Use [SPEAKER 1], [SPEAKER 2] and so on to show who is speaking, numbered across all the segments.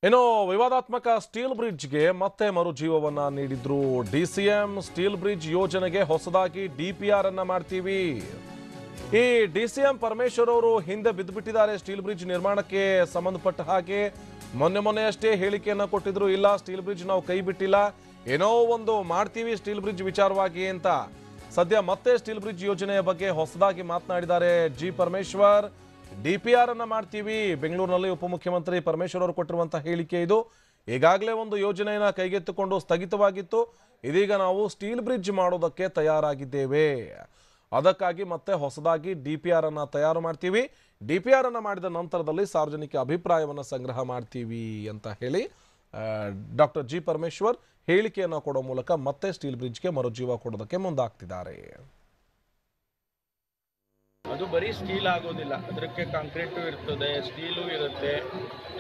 [SPEAKER 1] ಇನ್ನು ವಿವಾದಾತ್ಮಕ ಸ್ಟೀಲ್ ಬ್ರಿಡ್ಜ್ಗೆ ಮತ್ತೆ ಮರುಜೀವವನ್ನ ನೀಡಿದ್ರು ಡಿಸಿಎಂ. ಸ್ಟೀಲ್ ಬ್ರಿಡ್ಜ್ ಯೋಜನೆಗೆ ಹೊಸದಾಗಿ ಡಿಪಿಆರ್ ಅನ್ನ ಮಾಡ್ತೀವಿ. ಈ ಡಿಸಿಎಂ ಪರಮೇಶ್ವರ್ ಅವರು ಹಿಂದೆ ಬಿದ್ದುಬಿಟ್ಟಿದ್ದಾರೆ ಸ್ಟೀಲ್ ಬ್ರಿಡ್ಜ್ ನಿರ್ಮಾಣಕ್ಕೆ ಸಂಬಂಧಪಟ್ಟ ಹಾಗೆ. ಮೊನ್ನೆಯಷ್ಟೇ ಹೇಳಿಕೆಯನ್ನ ಕೊಟ್ಟಿದ್ರು, ಇಲ್ಲ ಸ್ಟೀಲ್ ಬ್ರಿಡ್ಜ್ ನಾವು ಕೈ ಬಿಟ್ಟಿಲ್ಲ, ಏನೋ ಒಂದು ಮಾಡ್ತೀವಿ ಸ್ಟೀಲ್ ಬ್ರಿಡ್ಜ್ ವಿಚಾರವಾಗಿ ಅಂತ. ಸದ್ಯ ಮತ್ತೆ ಸ್ಟೀಲ್ ಬ್ರಿಡ್ಜ್ ಯೋಜನೆಯ ಬಗ್ಗೆ ಹೊಸದಾಗಿ ಮಾತನಾಡಿದ್ದಾರೆ ಜಿ ಪರಮೇಶ್ವರ್. ಡಿಪಿಆರ್ ಅನ್ನ ಮಾಡ್ತೀವಿ. ಬೆಂಗಳೂರಿನಲ್ಲಿ ಉಪಮುಖ್ಯಮಂತ್ರಿ ಪರಮೇಶ್ವರ್ ಅವರು ಕೊಟ್ಟಿರುವಂತಹ ಹೇಳಿಕೆ ಇದು. ಈಗಾಗಲೇ ಒಂದು ಯೋಜನೆಯನ್ನ ಕೈಗೆತ್ತಿಕೊಂಡು ಸ್ಥಗಿತವಾಗಿತ್ತು, ಇದೀಗ ನಾವು ಸ್ಟೀಲ್ ಬ್ರಿಡ್ಜ್ ಮಾಡೋದಕ್ಕೆ ತಯಾರಾಗಿದ್ದೇವೆ. ಅದಕ್ಕಾಗಿ ಮತ್ತೆ ಹೊಸದಾಗಿ ಡಿಪಿಆರ್ ಅನ್ನ ತಯಾರು ಮಾಡ್ತೀವಿ. ಡಿಪಿಆರ್ ಅನ್ನ ಮಾಡಿದ ನಂತರದಲ್ಲಿ ಸಾರ್ವಜನಿಕ ಅಭಿಪ್ರಾಯವನ್ನು ಸಂಗ್ರಹ ಮಾಡ್ತೀವಿ ಅಂತ ಹೇಳಿ ಡಾಕ್ಟರ್ ಜಿ ಪರಮೇಶ್ವರ್ ಹೇಳಿಕೆಯನ್ನು ಕೊಡೋ ಮೂಲಕ ಮತ್ತೆ ಸ್ಟೀಲ್ ಬ್ರಿಡ್ಜ್ಗೆ ಮರುಜೀವ ಕೊಡೋದಕ್ಕೆ ಮುಂದಾಗ್ತಿದ್ದಾರೆ.
[SPEAKER 2] ಅದು ಬರೀ ಸ್ಟೀಲ್ ಆಗೋದಿಲ್ಲ, ಅದಕ್ಕೆ ಕಾಂಕ್ರೀಟು ಇರ್ತದೆ, ಸ್ಟೀಲು ಇರುತ್ತೆ.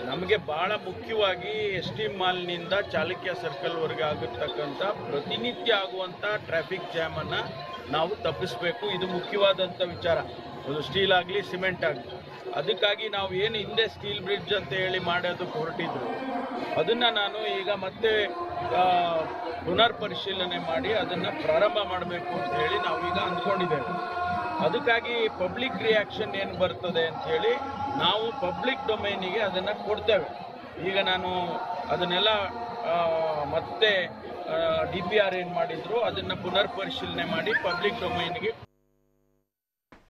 [SPEAKER 2] ನಮಗೆ ಬಹಳ ಮುಖ್ಯವಾಗಿ ST ಮಾಲ್ನಿಂದ ಚಾಲುಕ್ಯ ಸರ್ಕಲ್ವರೆಗೆ ಆಗಿರ್ತಕ್ಕಂಥ ಪ್ರತಿನಿತ್ಯ ಆಗುವಂಥ ಟ್ರಾಫಿಕ್ ಜಾಮನ್ನು ನಾವು ತಪ್ಪಿಸಬೇಕು. ಇದು ಮುಖ್ಯವಾದಂಥ ವಿಚಾರ. ಅದು ಸ್ಟೀಲ್ ಆಗಲಿ ಸಿಮೆಂಟ್ ಆಗಲಿ. ಅದಕ್ಕಾಗಿ ನಾವು ಏನು ಹಿಂದೆ ಸ್ಟೀಲ್ ಬ್ರಿಡ್ಜ್ ಅಂತ ಹೇಳಿ ಮಾಡೋದಕ್ಕೆ ಹೊರಟಿದ್ರು, ಅದನ್ನು ನಾನು ಈಗ ಮತ್ತೆ ಪುನರ್ ಪರಿಶೀಲನೆ ಮಾಡಿ ಅದನ್ನು ಪ್ರಾರಂಭ ಮಾಡಬೇಕು ಅಂತ ಹೇಳಿ ನಾವೀಗ ಅಂದ್ಕೊಂಡಿದ್ದೇವೆ. ಅದಕ್ಕಾಗಿ ಪಬ್ಲಿಕ್ ರಿಯಾಕ್ಷನ್ ಏನು ಬರ್ತದೆ ಅಂತ ಹೇಳಿ ನಾವು ಪಬ್ಲಿಕ್ ಡೊಮೈನಿಗೆ ಅದನ್ನು ಕೊಡ್ತೇವೆ. ಈಗ ನಾನು ಅದನ್ನೆಲ್ಲ ಮತ್ತೆ DPR ಏನು ಮಾಡಿದ್ರು ಅದನ್ನು ಪುನರ್ ಪರಿಶೀಲನೆ ಮಾಡಿ ಪಬ್ಲಿಕ್ ಡೊಮೈನಿಗೆ